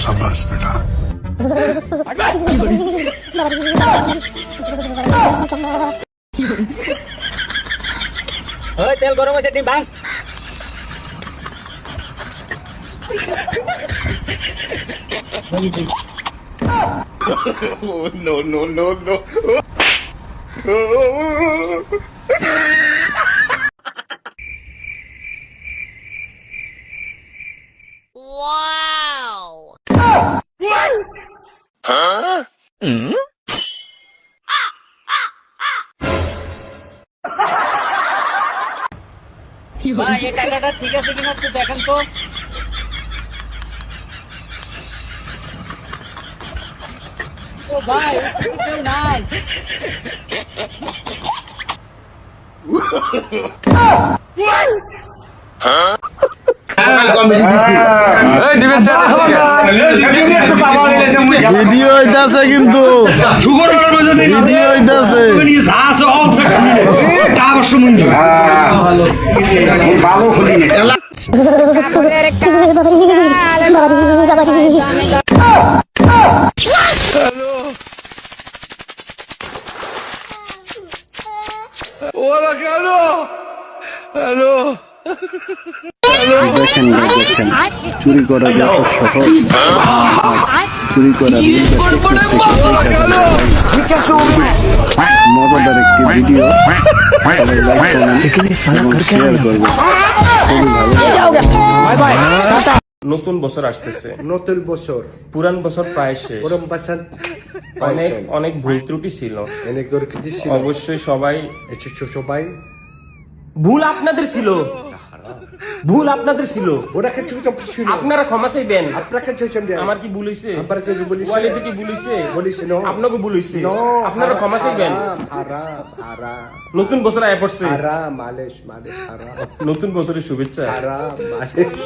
शाबाश बेटा। তেল গরম হয়েছে, ডিম ভাঙ। No, no, no, no. ভাই, এই টাকাটা ঠিক আছে কিনা একটু দেখেন তো। ও ভাই, কেউ নাই। ভিডিও হইতাছে কিন্তু ভিডিও হইতাছে দেখেন দেখেন চুরি করা যত সহজ চুরি করা মজাদার একটি ভিডিও শেয়ার করবে নতুন বছর আসতেছে, নতুন বছর পুরান বছর প্রায় শেষ। গরম বাসান অনেক অনেক ভুল ত্রুটি ছিল, এনে করে কিছু ছিল অবশ্যই সবাই সবাই ভুল আপনাদের ছিল, ভুল আপনাদের ছিল, ওরা কিছু ছিল আপনারা ক্ষমা চাইবেন। আপনাকে চাইছেন আমার কি ভুল হইছে? আমার কি ভুল হইছে? ওয়ালিদ কি ভুল হইছে? বলিস না আপনাকে ভুল হইছে, নো আপনারা ক্ষমা চাইবেন। আরাম আরাম নতুন বছর আয় পড়ছে, আরাম মালিশ মালিশ আরাম নতুন বছরের শুভেচ্ছা। আরাম মালিশ